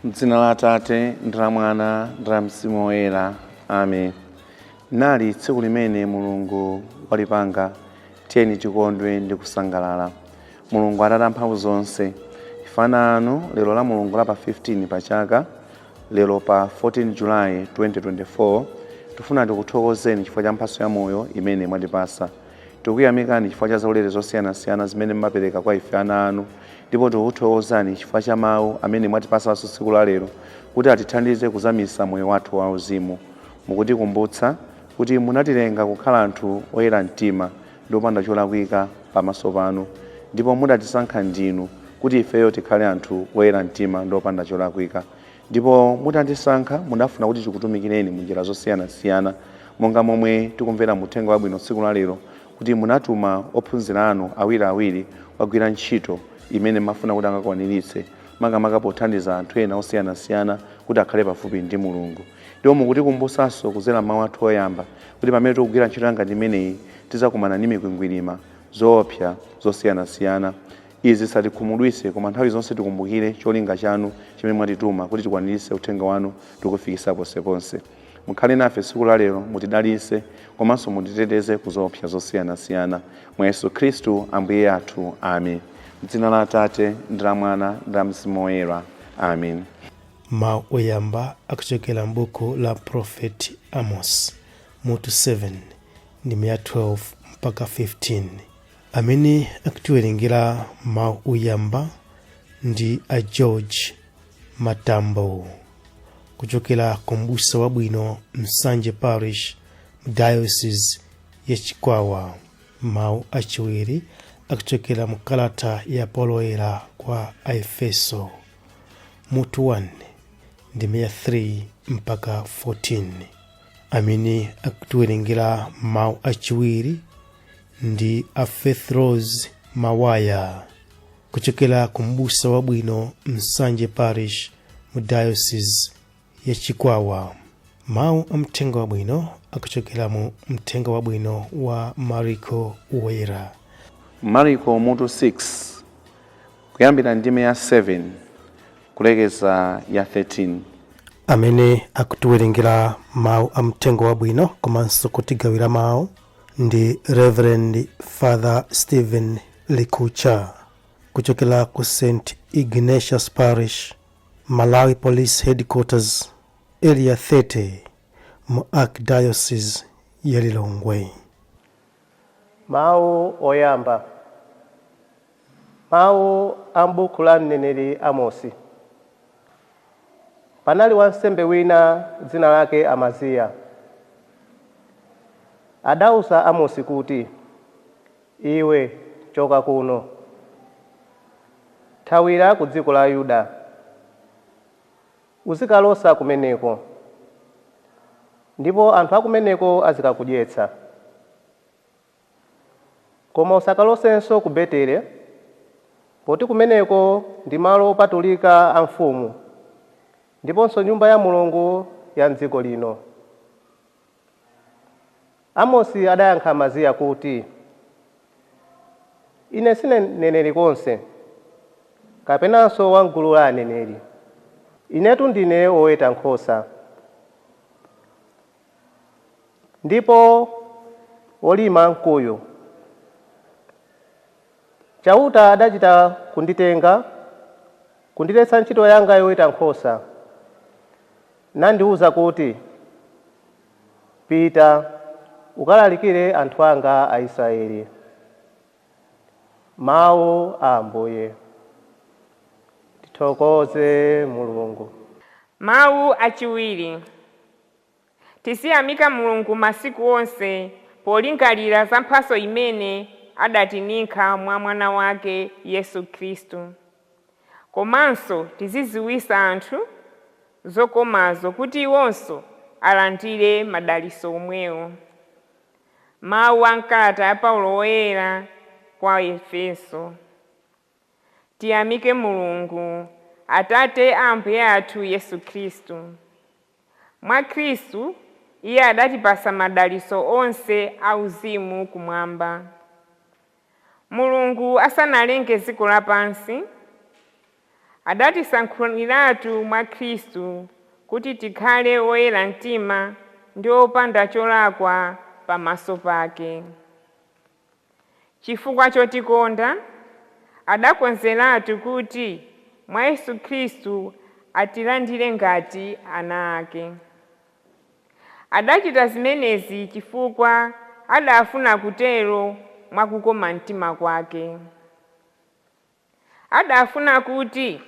M'dzina la Atate ndi la Mwana ndi la Mzimu Woyera. Amen. Nali tsiku limene Mulungu walipanga, tiyeni tikondwe ndi kusangalala. Mulungu Atate amphamvu zonse, ifanano lero la Mulungu la pa 15 pa chaka, lero pa 14 July 2024, tifuna tikuthokozeni chifukwa cha mphatso ya moyo imene mwatipasa. Tikuyamikani chifukwa cha zaulere zosiyanasiyana zimene mmapereka kwa ife ana anu, ndipo tikuthokozani chifukwa cha mawu amene mwatipasanso tsiku la lero kuti atithandize kuzamisa moyo wathu wauzimu. Mukutikumbutsa kuti munatilenga kukhala anthu oyera mtima ndi opanda cholakwika pamaso panu, ndipo mudatisankha ndinu kuti ifeyo tikhale anthu oyera mtima ndi opanda cholakwika. Ndipo mutatisankha munafuna kuti tikutumikireni munjira zosiyanasiyana, monga momwe tikumvera Uthenga Wabwino tsiku la lero kuti munatuma ophunzira anu awiriawiri kugwira ntchito imene mafuna kuti angakwaniritse, makamaka pothandiza anthu ena osiyanasiyana kuti akhale pafupi ndi Mulungu. Ndipo mukutikumbutsanso kudzera mawu athu oyamba kuti pamene tikugwira ntchito ngati imeneyi tizakumana ndi mikwingwirima zoopsa zosiyanasiyana. Izi zisatikhumudwitse, koma nthawi zonse tikumbukire cholinga chanu chimene mwatituma kuti tikwaniritse uthenga wanu tikufikisa ponseponse. Mukhale nafe tsiku la lero, mutidalitse komanso mutiteteze ku zoopsa zosiyanasiyana. Mwa Yesu Khristu Ambuye athu. Amen. M'dzina la Atate ndi la Mwana ndi la Mzimu Woyera. Amen. Mawu oyamba akuchokera m'buku la Prophet Amos, mutu 7 ndi 12 mpaka 15. Amene akutiwerengera mawu oyamba ndi a George Matambo kuchokera ku M'busa Wabwino Msanje Parish Diocese ya Chikwawa. Mawu achiwiri akuchokera mu kalata ya Paulo oyera kwa Aefeso, mutu 1 ndi 3 mpaka 14. Amene akutiwerengera mawu achiwiri ndi a Faith Rose Mawaya kuchokera ku M'busa Wabwino Msanje Parish mu Diocese ya Chikwawa. Mawu amthenga wabwino akuchokera mu mthenga wabwino wa Mariko Woyera. Mariko mutu 6 kuyambira ndime ya 7 kulekeza ya 13. Amene akutiwerengera mawu amthenga wabwino komanso kutigawira mawu ndi Reverend Father Stephen Likucha kuchokera ku St. Ignatius Parish, Malawi Police Headquarters, Area 30, mu Archdiocese ya Lilongwe. Mawu oyamba. Mawu ambuku la mneneri Amosi. Panali wansembe wina dzina lake Amaziya. Adausa Amosi kuti, iwe choka kuno, thawira ku dziko la Yuda, uzikalosa kumeneko, ndipo anthu akumeneko azikakudyetsa. Koma usakalosenso ku Betele, poti kumeneko ndi malo opatulika a mfumu, ndiponso nyumba ya Mulungu ya m'dziko lino. Amosi adayankha Amaziya kuti, ine sine mneneri konse, kapenanso wamgulu la aneneri. Inetu ndine woweta nkhosa, ndipo wolima mkuyu. Chauta adachita kunditenga, kundiletsa ntchito yanga yoweta nkhosa, nandiwuza kuti, pita ukalalikire anthu anga a Israeli. Mawu a Ambuye. Tithokoze Mulungu. Mawu achiwiri. Tisiyamika Mulungu masiku onse polingalira za mphatso imene adatinikha mwa mwana wake Yesu Khristu. Komanso tiziziwisa anthu zokomazo kuti iwonso alandire madalitso omwewo. Mawu a mkalata ya Paulo Woyera kwa Efeso. Tiyamike Mulungu, Atate a Ambuye athu Yesu Khristu. Mwa Khristu iye adatipasa madalitso onse auzimu kumwamba. Mulungu asanalenge dziko lapansi, adatisankhuliratu mwa Khristu kuti tikhale oyera mtima ndi opanda cholakwa pamaso pake. Chifukwa chotikonda, adakonzeratu kuti mwa Yesu Khristu atilandire ngati ana ake. Adachita zimenezi chifukwa adafuna kutero mwakukoma mtima kwake. Adafuna kuti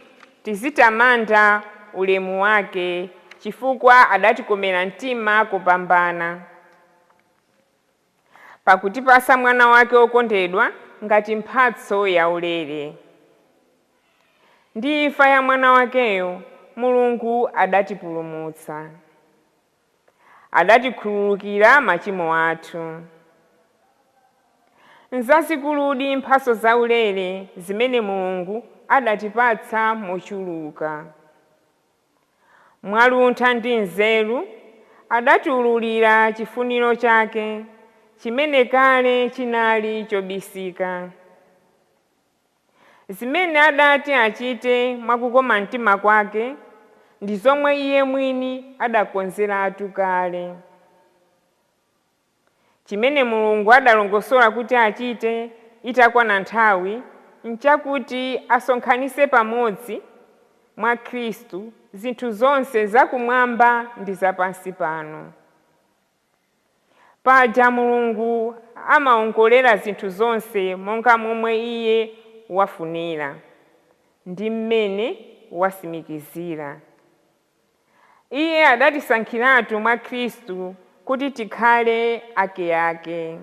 tizitamanda ulemu wake chifukwa adatikomera mtima kupambana, pakutipasa mwana wake okondedwa ngati mphatso yaulere. Ndi imfa ya mwana wakeyo Mulungu adatipulumutsa, adatikhululukira machimo athu. Nzazikuludi mphatso zaulere zimene Mulungu adatipatsa mochuluka. Mwaluntha ndi nzeru adatiululira chifuniro chake chimene kale chinali chobisika. Zimene adati achite mwakukoma mtima kwake ndi zomwe iye mwini adakonzeratu kale. Chimene Mulungu adalongosola kuti achite itakwana nthawi nchakuti asonkhanise pamodzi mwa Khristu zinthu zonse zakumwamba ndi zapansi pano. Paja Mulungu amaongolera zinthu zonse monga momwe iye wafunira ndi mmene wasimikizira. Iye adatisankhiratu mwa Khristu kuti tikhale ake.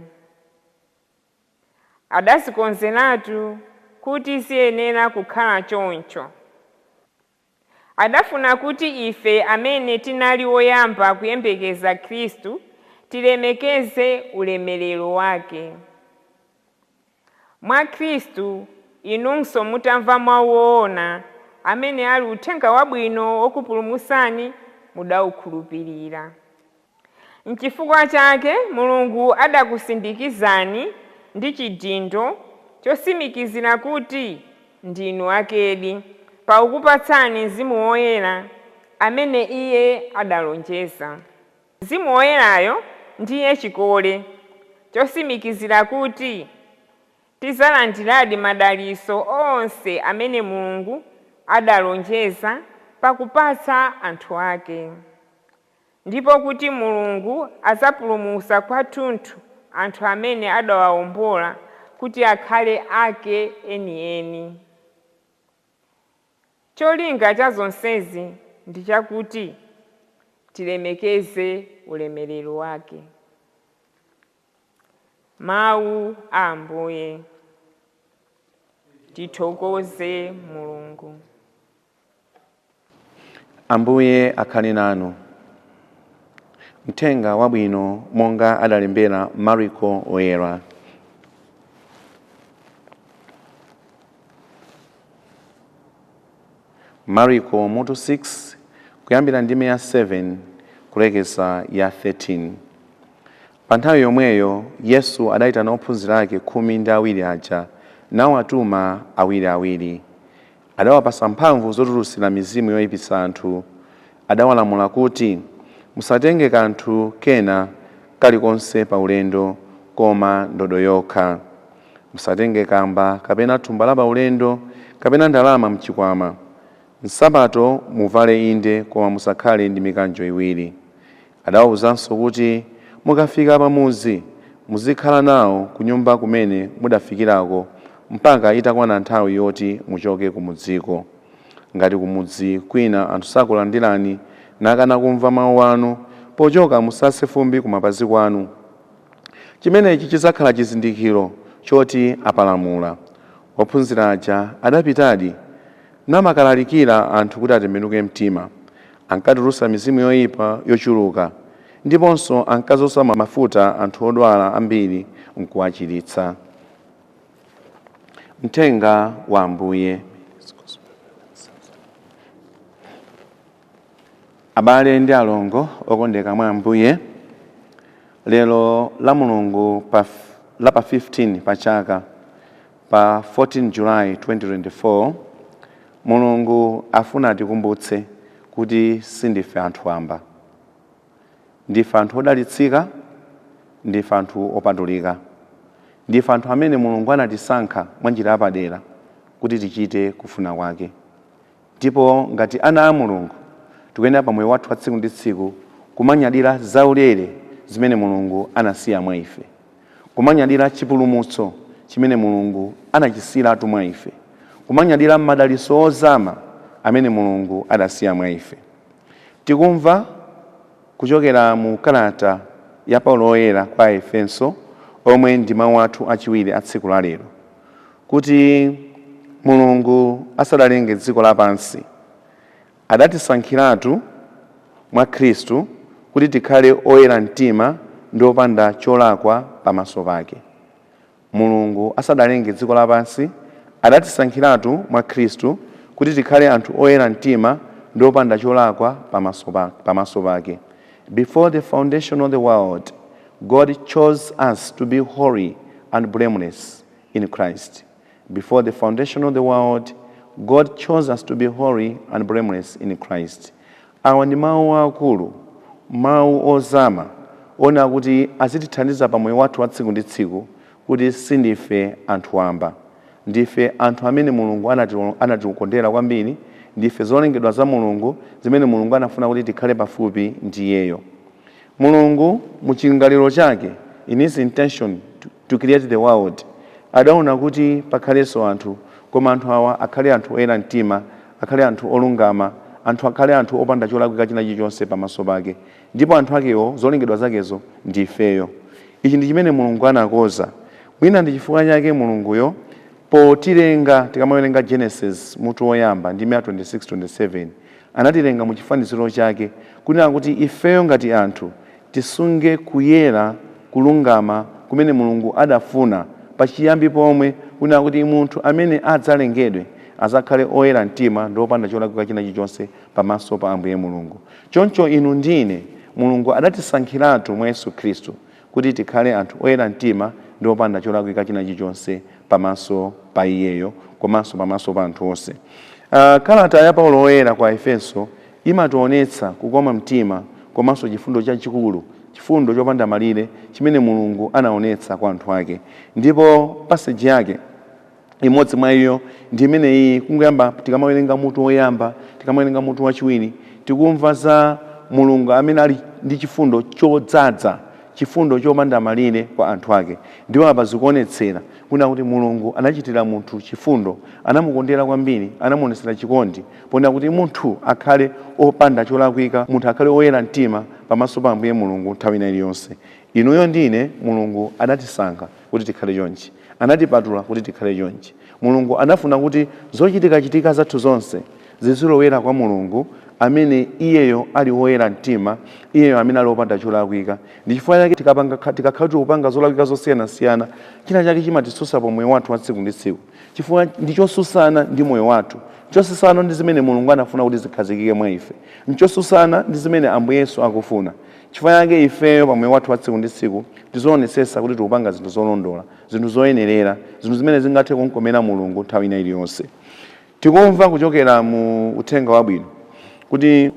Adazikonzeratu kuti ziyenera kukhala choncho. Adafuna kuti ife amene tinali oyamba kuyembekeza Khristu tilemekeze ulemerero wake. Mwa Khristu inunso mutamva mawu woona amene ali uthenga wabwino okupulumutsani mudawukhulupirira. N'chifukwa chake Mulungu adakusindikizani ndi chidindo chosimikizira kuti ndinu akedi pakukupatsani Mzimu Woyera amene iye adalonjeza. Mzimu Woyerayo ndiye chikole chosimikizira kuti tizalandiradi madalitso onse amene Mulungu adalonjeza pakupatsa anthu ake. Ndipo kuti Mulungu azapulumutsa kwathunthu anthu amene adawawombola kuti akhale ake enieni. Cholinga cha zonsezi ndi chakuti tilemekeze ulemerero wake. Mawu a Ambuye. Tithokoze Mulungu. Ambuye akhale nanu. Uthenga wabwino monga adalembera Mariko Oyera. Mariko mutu 6 kuyambira ndime ya 7 kulekeza ya 13. Pa nthawi yomweyo Yesu adayitana ophunzira ake 12 aja nawatuma awiriawiri. Adawapasa mphamvu zotulutsira mizimu yoyipitsa anthu. Adawalamula kuti musatenge kanthu kena kalikonse pa ulendo koma ndodo yokha. Musatenge kamba kapena thumba la pa ulendo kapena ndalama mchikwama. Nsapato muvale inde koma musakhale ndi mikanjo iwiri. Adawawuzanso kuti mukafika pamuzi muzikhala nawo ku nyumba kumene mudafikirako mpaka itakwana nthawi yoti muchoke kumudziko. Ngati kumudzi kwina anthu sakulandirani nakana kumva mawu anu, pochoka musase fumbi ku mapazi kwanu. Chimenechi chizakhala chizindikiro choti apalamula. Ophunzira aja adapitadi namakalalikira anthu kuti atembenuke mtima. Ankatulutsa mizimu yoyipa yochuluka ndiponso ankadzoza mafuta anthu odwala ambiri nkuwachiritsa. Uthenga wa Ambuye. Abale ndi alongo okondeka mwa Ambuye, lero la Mulungu la pa 15 pa chaka pa 14 July 2024 Mulungu afuna atikumbutse kuti sindife anthu amba. Ndife anthu odalitsika, ndife anthu opatulika. Ndife anthu amene Mulungu anatisankha mwa njira yapadera kuti tichite kufuna kwake. Ndipo ngati ana a Mulungu tikuyenera pa moyo wathu wa tsiku ndi tsiku kumanyadira zaulere zimene Mulungu anasiya mwa ife, kumanyadira chipulumutso chimene Mulungu anachisiyiratu mwa ife, kumanyadira madalitso ozama amene Mulungu adasiya mwa ife. Tikumva kuchokera mu kalata ya Paulo oyera kwa Efeso, omwe ndi mawu athu achiwiri a tsiku la lero, kuti Mulungu asadalenge dziko lapansi adatisankhiratu mwa Khristu kuti tikhale oyera mtima ndi opanda cholakwa pamaso pake. Mulungu asadalenge dziko lapansi adatisankhiratu mwa Khristu kuti tikhale anthu oyera mtima ndi opanda cholakwa pamaso pake. Before the foundation of the world, God chose us to be holy and blameless in Christ. Before the foundation of the world, God chose us to be holy and blameless in Christ. Awa ndi mawu akulu, mawu ozama, ona kuti azitithandiza pa moyo wathu wa tsiku ndi tsiku kuti sindife anthu amba. Ndife anthu amene Mulungu anatikondera kwambiri, ndife zolengedwa za Mulungu zimene Mulungu anafuna kuti tikhale pafupi ndi Iyeyo. Mulungu muchingaliro chake, in his intention to create the world, adaona kuti pakhalenso anthu, koma anthu awa akhale anthu oyera mtima, akhale anthu olungama, akhale anthu opanda cholakwika china chilichonse pamaso pake. Ndipo anthu akewo zolengedwa zakezo ndi ifeyo. Ichi ndi chimene Mulungu anakonza. Mwina ndi chifukwa chake Mulunguyo potilenga, tikamawerenga Genesis mutu woyamba ndi 26-27, anatilenga mu chifaniziro chake kunena kuti ifeyo ngati anthu tisunge kuyera, kulungama kumene Mulungu adafuna pachiyambi pomwe, kunena kuti munthu amene adzalengedwe azakhale oyera mtima ndi opanda cholakwika china chilichonse pamaso pa Ambuye Mulungu. Choncho inu ndine Mulungu adatisankhiratu mwa Yesu Khristu kuti tikhale anthu oyera mtima ndi opanda cholakwika china chilichonse pamaso pa Iyeyo, komanso pamaso pa anthu onse. Kalata ya Paulo oyera kwa Efeso imationetsa kukoma mtima komanso chifundo chachikulu, chifundo chopanda malire chimene Mulungu anaonetsa kwa anthu ake. Ndipo passage yake imodzi mwa iyo ndi imene iyi kunguyamba tikamawerenga mutu woyamba, tikamawerenga mutu wachiwiri, tikumva za Mulungu amene ali ndi chifundo chodzaza, chifundo chopanda malire kwa anthu ake. Ndipo apa zikuonetsera kunena kuti Mulungu anachitira munthu chifundo, anamukondera kwambiri, anamuonesera chikondi, ponena kuti munthu akhale opanda cholakwika, munthu akhale oyera mtima pamaso pa Ambuye Mulungu nthawi iliyonse. Inuyo ndine Mulungu anatisankha kuti tikhale chonchi, anatipatula kuti tikhale chonchi. Mulungu anafuna kuti zochitika zathu zonse zizilowera kwa Mulungu amene Iyeyo ali woyera mtima, Iyeyo amene ali opanda cholakwika. Ndi chifukwa chake tikakhala tikupanga zolakwika zosiyanasiyana, china chake chimatisusa pa moyo wathu wa tsiku ndi tsiku, chifukwa ndi chosusana ndi moyo wathu. Chosusana ndi zimene Mulungu anafuna kuti zikhazikike mwa ife, nchosusana ndi zimene Ambuye Yesu akufuna. Chifukwa chake ifeyo pa moyo wathu wa tsiku ndi tsiku tizionesesa kuti tikupanga zinthu zolondola, zinthu zoyenerera, zinthu zimene zingathe kumkomera Mulungu nthawi iliyonse. Tikumva kuchokera mu Uthenga Wabwino kuti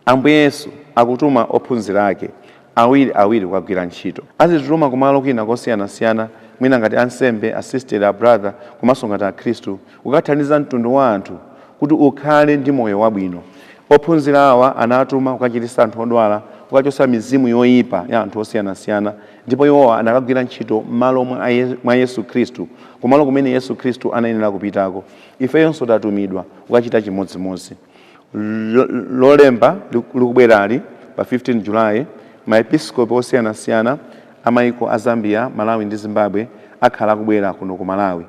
Ambuye Yesu akutuma ophunzira ake awiri kukagwira ntchito. Azitituma kumalo kwina kosiyanasiyana, mwina ngati ansembe, asistere, abrother, komanso ngati akhristu, kukathandiza mtundu wa anthu kuti ukhale ndi moyo wabwino. Ophunzira awa anatuma kukachiritsa anthu odwala, kukachotsa mizimu yoyipa ya anthu osiyanasiyana, ndipo iwo anakagwira ntchito m'malo mwa Yesu Khristu, kumalo kumene Yesu Khristu anayenera kupitako. Ifeyonso tatumidwa kukachita chimodzimodzi. Lolemba likubwerali pa 15 Julayi, maepiskopi osiyanasiyana amayiko a Zambia, Malawi ndi Zimbabwe akhala kubwera kuno ku Malawi.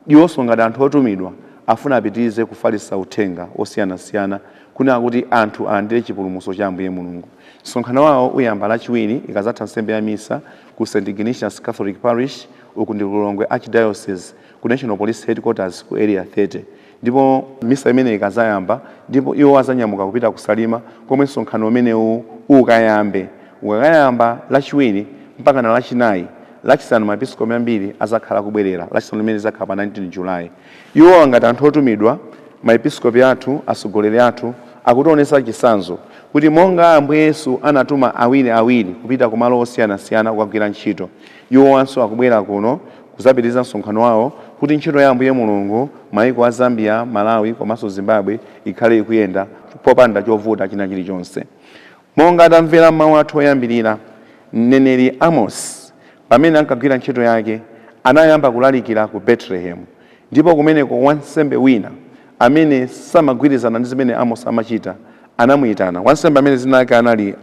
Iwonso ngati anthu otumidwa afuna apitirize kufalitsa uthenga osiyanasiyana kunena kuti anthu alandire chipulumutso cha Ambuye Mulungu. Msonkhano wawo uyamba lachiwiri ikazatha nsembe ya misa ku St. Ignatius Catholic Parish uku ndi Lilongwe Archdiocese ku National Police Headquarters ku Area 30. Ndipo misa imene ikazayamba ndipo iwo azanyamuka kupita kusalima komwe msonkhano umenewu ukayambe. Ukayamba lachiwiri mpaka na lachinayi, lachisanu maepiskopi ambiri azakhala kubwerera, lachisanu limene zakhala pa 19 Julayi. Iwo ngati anthu otumidwa maepiskopi athu, asogoleri athu akutionesa chisanzo kuti monga Ambuye Yesu anatuma awiri kupita ku malo osiyanasiyana kukagwira ntchito, iwowanso akubwera kuno kuzapitiriza msonkhano wawo kuti ntchito ya Ambuye Mulungu maiko a Zambia, Malawi komanso Zimbabwe ikhale ikuyenda popanda chovuta china chilichonse. Monga adamvera mawu athu oyambirira, mneneri Amos pamene ankagwira ntchito yake anayamba kulalikira ku Bethlehem, ndipo kumeneko wansembe wina amene samagwirizana ndi zimene Amos amachita anamuyitana. Wansembe amene zina lake anali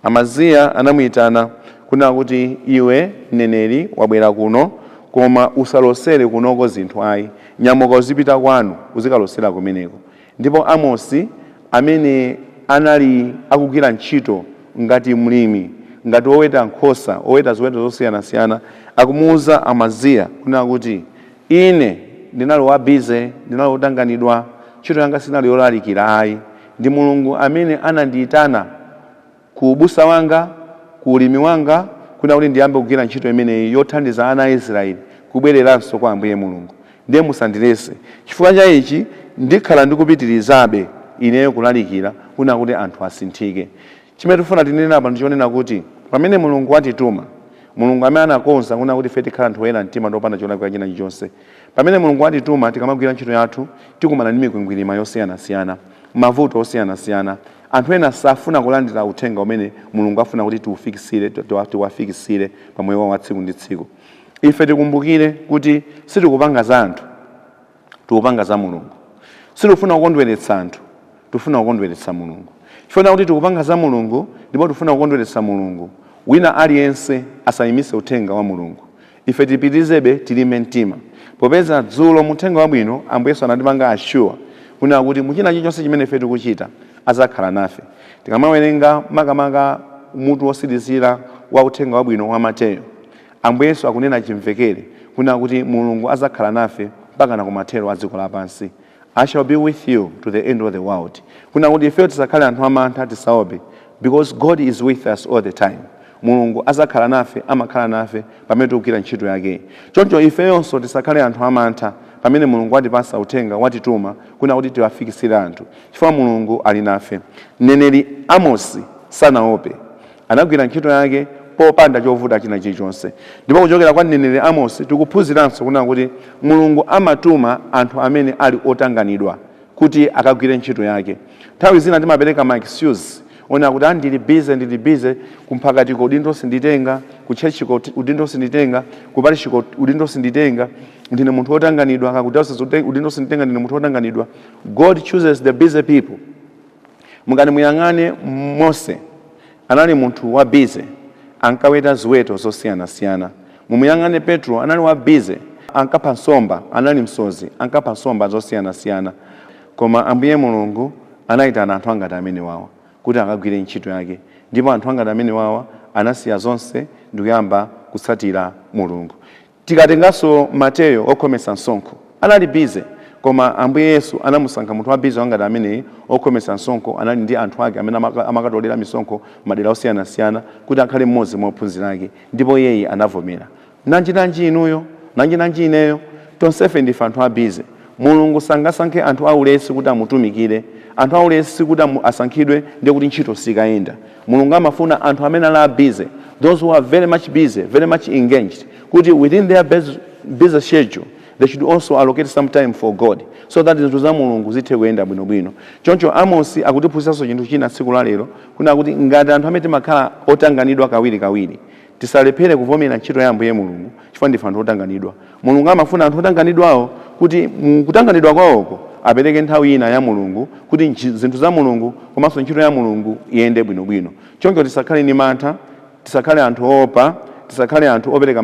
Amaziya anamuyitana kuna kuti iwe mneneri wabwera kuno, koma usalosere kunoko zinthu ayi, nyamuka uzipita kwanu uzikalosera kumeneko. Ndipo Amosi amene anali akugwira ntchito ngati mlimi, ngati oweta nkhosa, oweta ziweto zosiyanasiyana, akumuuza Amaziya kuna kuti ine ndinali wabize, ndinali wotanganidwa, ntchito yanga sinali yolalikira ayi, ndi Mulungu amene anandiyitana ku ubusa wanga, ku ulimi wanga, kuna kuti ndiyambe kugwira ntchito imeneyi yothandiza ana a Israeli kubwereranso kwa Ambuye Mulungu. Ndiye musandilese. Chifukwa cha ichi ndikhala ndikupitirizabe ineyo kulalikira kuna kuti anthu asinthike. Chimene tifuna tinene apa ndichonena kuti pamene Mulungu watituma, Mulungu amene anakonza kuna kuti ife tikhala anthu oyera mtima ndopanda cholakwika china chilichonse, pamene Mulungu watituma tikamagwira ntchito yathu tikumana ndi mikwingwirima yosiyanasiyana, mavuto osiyanasiyana. Anthu ena safuna kulandira uthenga umene Mulungu afuna kuti tiwafikisire pa moyo wa tsiku ndi tsiku. Ife tikumbukire kuti sitikupanga za anthu, tikupanga za Mulungu. Sitifuna kukondweretsa anthu, tifuna kukondweretsa Mulungu. Chifukwa kuti tikupanga za Mulungu ndipo tifuna kukondweretsa Mulungu, wina aliyense asayimise uthenga wa Mulungu. Ife tipitirizebe tilime mtima. Popeza dzulo muthenga wabwino Ambuye Yesu anatipanga assure kuna kuti muchina chilichonse chimene ife tikuchita azakhala nafe. Tikamawerenga makamaka mutu wosirizira wa uthenga wabwino wa Mateyo, Ambuye Yesu akunena chimvekere kuna kuti Mulungu azakhala nafe mpaka na kumathero a dziko lapansi. I shall be with you to the end of the world. Kuna kuti ife tisakhale anthu amantha, tisaope, because God is with us all the time. Mulungu azakhala nafe, amakhala nafe pamene tikugwira ntchito yake. Choncho ifeyonso tisakhale anthu amantha pamene Mulungu watipasa uthenga, watituma kuna kuti tiwafikisire anthu, chifukwa Mulungu ali nafe. Mneneri Amosi sanaope, anagwira ntchito yake popanda chovuta china chilichonse. Ndipo kuchokera kwa mneneri Amosi tikuphunziranso kuna kuti Mulungu amatuma anthu amene ali otanganidwa kuti akagwire ntchito yake. Nthawi zina timapereka ma excuse ona kuti ndili busy kumphakatiko udindo sinditenga, kuchechiko udindo sinditenga, kupalishiko udindo sinditenga, ndine munthu wotanganidwa, akakudausa udindo sinditenga, ndine munthu wotanganidwa. God chooses the busy people. Mungani muyang'ane Mose anali munthu wa busy, ankaweta ziweto zosiyanasiyana. Mumuyang'ane Petro anali wa busy, ankapha nsomba, anali msozi, ankapha nsomba zosiyanasiyana. Koma Ambuye Mulungu anayitana anthu angati amene wawa kuti akagwire ntchito yake, ndipo anthu angati amene wawa anasiya zonse ndi kuyamba kutsatira Mulungu. Tikatenganso Mateyo okhomesa msonkho, anali busy, koma Ambuye Yesu anamusankha munthu wa busy wangati amene okhomesa msonkho, anali ndi anthu ake amene amakatolera misonkho madera osiyanasiyana kuti akhale mmodzi mwa ophunzira ake, ndipo iye anavomera. Nanji inuyo, nanji ineyo, tonsefe ndife anthu a busy. Mulungu sangasankhe anthu aulesi kuti amutumikire, anthu aulesi kuti asankhidwe ndiye kuti ntchito sikayenda. Mulungu amafuna anthu amene ali busy, those who are very much busy, very much engaged, kuti within their busy schedule they should also allocate some time for God, so that zinthu za Mulungu zithe kuyenda bwinobwino. Choncho Amosi akutiphunzitsanso chinthu china tsiku la lero, kuna kuti ngati anthu amene timakhala otanganidwa kawirikawiri tisalephere kuvomera ntchito ya Ambuye Mulungu, chifukwa ndife anthu otanganidwa. Mulungu amafuna anthu otanganidwawo kuti kutanganidwa kwawoko apereke nthawi ina ya Mulungu, kuti zinthu za Mulungu komanso ntchito ya Mulungu iyende bwinobwino. Choncho tisakhale ni mantha, tisakhale anthu oopa, tisakhale anthu opereka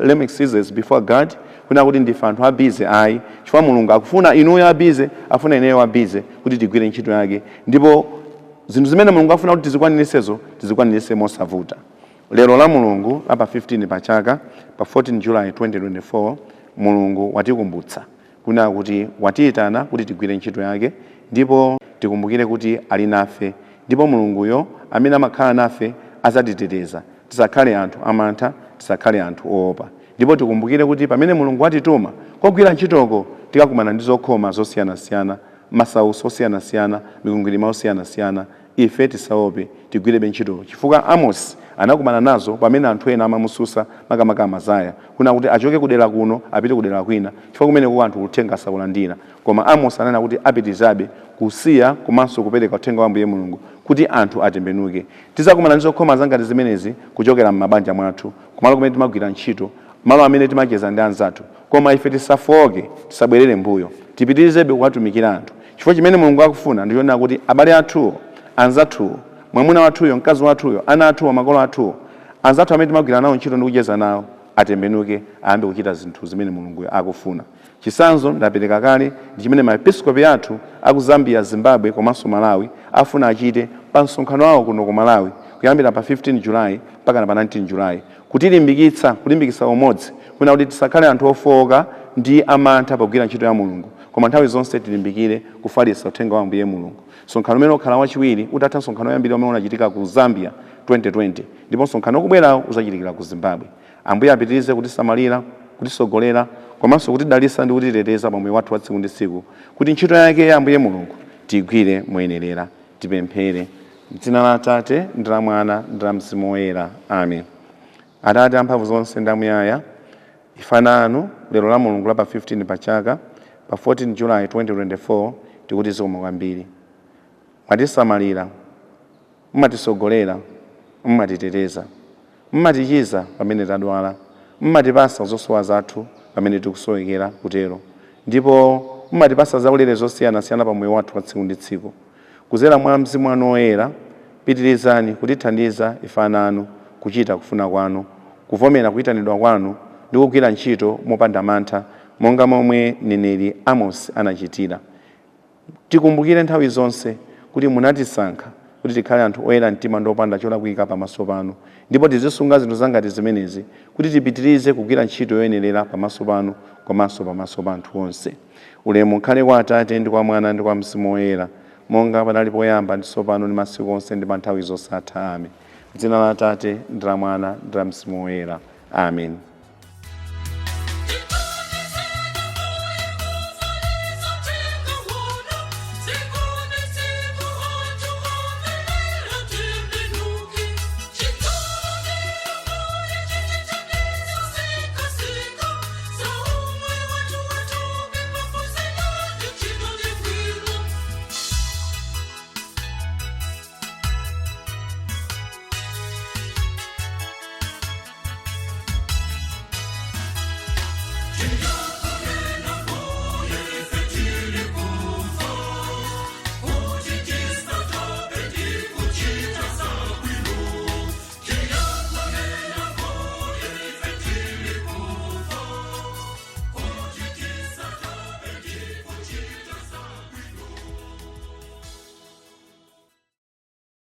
lame excuses before God, kuna kuti ndife anthu abize ayi, chifukwa Mulungu akufuna inuyo abize, afuna ineyo abize kuti tigwire ntchito yake, ndipo zinthu zimene Mulungu afuna kuti tizikwaniritsezo tizikwaniritse mosavuta. Lero la Mulungu apa 15 pa chaka pa 14 July 2024 Mulungu watikumbutsa kuna kuti watiyitana kuti tigwire ntchito yake, ndipo tikumbukire kuti ali nafe, ndipo Mulunguyo amene amakhala nafe azatiteteza. Tisakhale anthu amantha, tisakhale anthu oopa. ndipo tikumbukire kuti pamene Mulungu watituma kogwira ntchitoko tikakumana ndi zokhoma zosiyanasiyana, masautso osiyanasiyana, mikwingwirima osiyanasiyana. Ife tisaope, tigwirebe ntchito chifukwa Amosi anakumana nazo pamene anthu ena amamususa makamaka Amazaya kuna kuti achoke kudera kuno apite kudera kwina chifukwa kumeneko anthu uthenga asaulandira. Koma Amosi anena kuti apitizabe kusiya komanso kupereka uthenga wa Ambuye Mulungu kuti anthu atembenuke. Tizakumana ndi zokhoma zangati zimenezi kuchokera m'mabanja mwathu, kumalo kumene timagwira ntchito, malo amene timacheza ndi anzathu. Koma ife tisafoke, tisabwerere mbuyo, tipitirizebe kuwatumikira anthu chifukwa chimene Mulungu akufuna ndichonena kuti abale athuwo, anzathuwo, mwamuna wathuyo, mkazi wathuyo, ana athuwo, makolo athuwo, anzathu amene timagwira nawo ntchito ndi kucheza nawo atembenuke, ayambe kuchita zinthu zimene Mulungu akufuna. Chisanzo ndapereka kale ndi chimene maepiskopi athu aku Zambia, Zimbabwe komanso Malawi afuna achite pa msonkhano wawo kuno ku Malawi kuyambira pa 15 Julayi mpaka pa 19 Julayi kulimbikitsa umodzi kuna kuti tisakhale anthu ofowoka ndi amantha pogwira ntchito ya Mulungu, koma nthawi zonse tilimbikire kufalitsa uthenga wa Ambuye Mulungu. Msonkhano umene ukhala wachiwiri utatha msonkhano woyambirira umene unachitika ku Zambia 2020 ndipo msonkhano ukubwerawo uzachitikira ku Zimbabwe. Ambuye apitirize kutisamalira, kutisogolera komanso kutidalitsa ndi kutiteteza pa moyo wathu wa tsiku ndi tsiku kuti ntchito yake ya Ambuye Mulungu tigwire moyenerera. Tipemphere. M'dzina la Atate ndi la Mwana ndi la Mzimu Woyera. Amen. Atate amphamvu zonse ndi amuyaya, ife ana anu lero la Mulungu la pa 15 pa chaka pa 14 July 2024 tikuti zikomo kwambiri. Mwatisamalira, mmatisogolera, mmatiteteza, mmatichiza pamene tadwala, mmatipasa zosowa zathu pamene tikusowekera kutero, ndipo mmatipasa zaulere zosiyanasiyana pa moyo wathu wa tsiku ndi tsiku. Kudzera mwa Mzimu wanu Woyera, pitirizani kutithandiza ife ana anu kuchita kufuna kwanu, kuvomera kuyitanidwa kwanu ndi kugwira ntchito mopanda mantha monga momwe mneneri Amosi anachitira. Tikumbukire nthawi zonse kuti munatisankha kuti tikhale anthu oyera mtima ndi opanda cholakwika pamaso panu, ndipo tizisunga zinthu zangati zimenezi kuti tipitirize kugwira ntchito yoyenerera pamaso panu komanso pamaso pa anthu onse. Ulemu ukhale kwa Atate ndi kwa Mwana ndi kwa Mzimu Woyera, monga panali poyamba ndi tsopano ndi masiku onse ndi pa nthawi zosatha. Amen. M'dzina la Atate ndi la Mwana ndi la Mzimu Woyera. Amen. Jingle